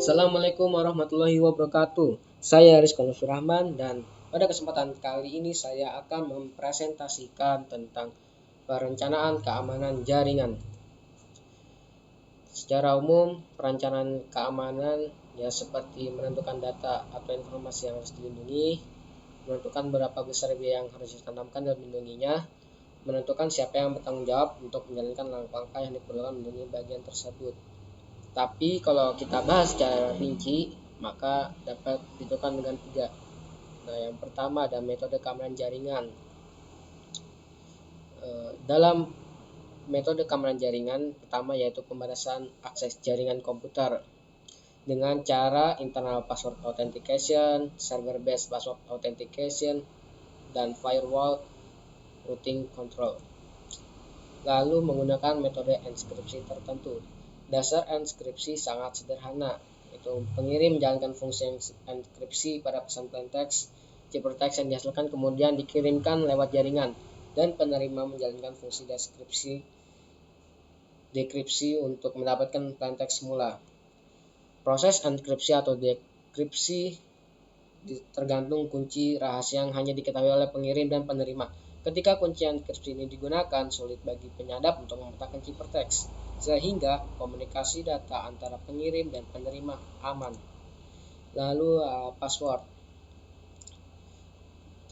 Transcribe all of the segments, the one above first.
Assalamualaikum warahmatullahi wabarakatuh. Saya Rizky Surahman dan pada kesempatan kali ini saya akan mempresentasikan tentang perencanaan keamanan jaringan. Secara umum, perencanaan keamanan ya seperti menentukan data atau informasi yang harus dilindungi, menentukan berapa besar biaya yang harus ditanamkan dalam melindunginya, menentukan siapa yang bertanggung jawab untuk menjalankan langkah-langkah yang diperlukan melindungi bagian tersebut. Tapi kalau kita bahas secara rinci, maka dapat ditentukan dengan 3. Nah, yang pertama ada metode keamanan jaringan. Dalam metode keamanan jaringan pertama yaitu pembatasan akses jaringan komputer dengan cara internal password authentication, server based password authentication, dan firewall routing control. Lalu menggunakan metode enkripsi tertentu. Dasar enkripsi sangat sederhana, yaitu pengirim menjalankan fungsi enkripsi pada pesan plainteks, ciphertext yang dihasilkan kemudian dikirimkan lewat jaringan, dan penerima menjalankan fungsi dekripsi untuk mendapatkan plainteks semula. Proses enkripsi atau dekripsi tergantung kunci rahasia yang hanya diketahui oleh pengirim dan penerima. Ketika kunci enkripsi ini digunakan, sulit bagi penyadap untuk memetakan ciphertext, sehingga komunikasi data antara pengirim dan penerima aman. Lalu password.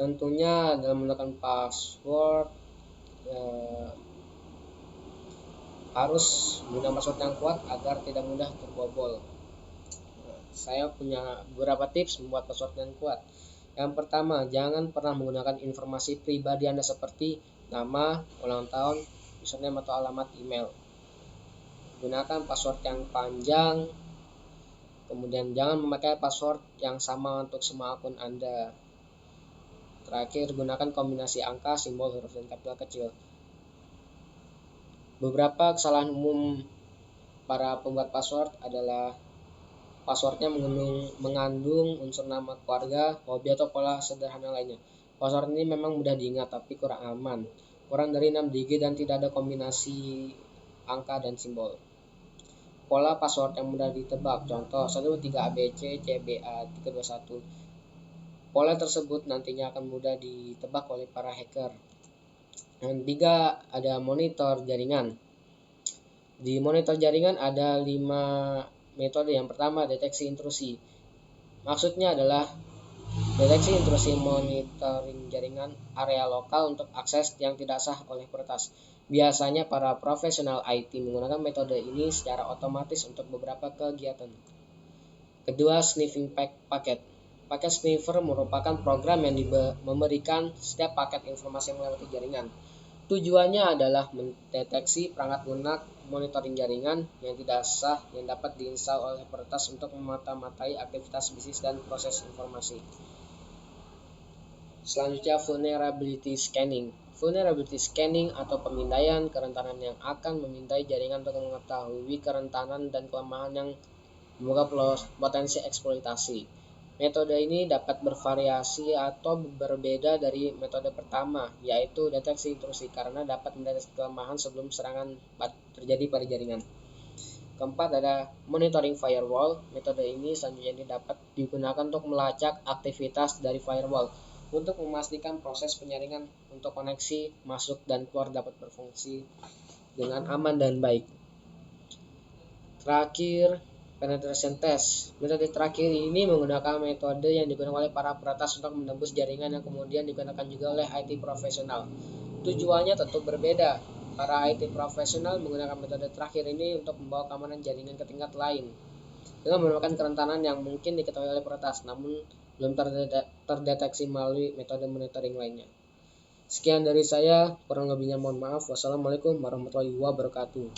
Tentunya dalam menggunakan password harus menggunakan password yang kuat agar tidak mudah terbobol. Saya punya beberapa tips membuat password yang kuat. Yang pertama, jangan pernah menggunakan informasi pribadi Anda seperti nama, ulang tahun, username atau alamat email. Gunakan password yang panjang. Kemudian jangan memakai password yang sama untuk semua akun Anda. Terakhir, gunakan kombinasi angka, simbol, huruf, dan kapital kecil. Beberapa kesalahan umum para pembuat password adalah passwordnya mengandung unsur nama keluarga, hobi, atau pola sederhana lainnya. Password ini memang mudah diingat tapi kurang aman, kurang dari 6 digit dan tidak ada kombinasi angka dan simbol. Pola password yang mudah ditebak, contoh 13ABC CBA 321. Pola tersebut nantinya akan mudah ditebak oleh para hacker. Yang 3 ada monitor jaringan. Di monitor jaringan ada 5 metode. Yang pertama, deteksi intrusi. Maksudnya adalah deteksi intrusi monitoring jaringan area lokal untuk akses yang tidak sah oleh peretas. Biasanya para profesional IT menggunakan metode ini secara otomatis untuk beberapa kegiatan. Kedua, sniffing paket. Paket sniffer merupakan program yang memberikan setiap paket informasi yang melewati jaringan. Tujuannya adalah mendeteksi perangkat lunak monitoring jaringan yang tidak sah yang dapat diinstal oleh peretas untuk memata-matai aktivitas bisnis dan proses informasi. Selanjutnya, vulnerability scanning. Vulnerability scanning atau pemindaian kerentanan yang akan memindai jaringan untuk mengetahui kerentanan dan kelemahan yang membuka potensi eksploitasi. Metode ini dapat bervariasi atau berbeda dari metode pertama, yaitu deteksi intrusi, karena dapat mendeteksi kelemahan sebelum serangan terjadi pada jaringan. Keempat ada monitoring firewall. Metode ini selanjutnya dapat digunakan untuk melacak aktivitas dari firewall untuk memastikan proses penyaringan untuk koneksi masuk dan keluar dapat berfungsi dengan aman dan baik. Terakhir, penetration test. Metode terakhir ini menggunakan metode yang digunakan oleh para peretas untuk menembus jaringan yang kemudian digunakan juga oleh IT profesional. Tujuannya tentu berbeda. Para IT profesional menggunakan metode terakhir ini untuk membawa keamanan jaringan ke tingkat lain dengan menemukan kerentanan yang mungkin diketahui oleh peretas namun belum terdeteksi melalui metode monitoring lainnya. Sekian dari saya, kurang lebihnya mohon maaf. Wassalamualaikum warahmatullahi wabarakatuh.